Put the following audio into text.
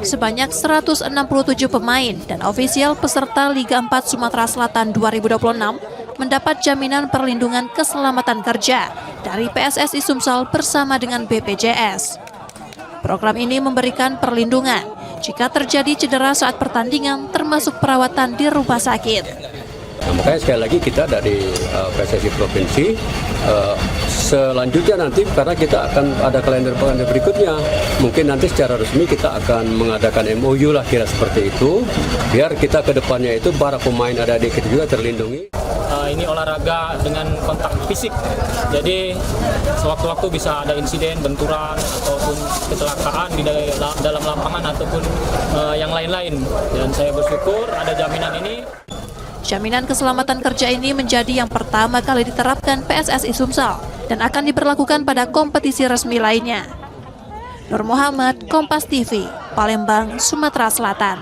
Sebanyak 167 pemain dan ofisial peserta Liga 4 Sumatera Selatan 2026 mendapat jaminan perlindungan keselamatan kerja dari PSSI Sumsel bersama dengan BPJS. Program ini memberikan perlindungan jika terjadi cedera saat pertandingan termasuk perawatan di rumah sakit. Nah, makanya sekali lagi kita dari PSSI Provinsi selanjutnya nanti karena kita akan ada kalender berikutnya, mungkin nanti secara resmi kita akan mengadakan MOU lah kira seperti itu, biar kita ke depannya itu para pemain ada di kita juga terlindungi. Ini olahraga dengan kontak fisik, jadi sewaktu-waktu bisa ada insiden, benturan, ataupun kecelakaan di dalam lapangan ataupun yang lain-lain. Dan saya bersyukur ada jaminan ini. Jaminan keselamatan kerja ini menjadi yang pertama kali diterapkan PSSI Sumsel dan akan diberlakukan pada kompetisi resmi lainnya. Nur Muhammad, Kompas TV, Palembang, Sumatera Selatan.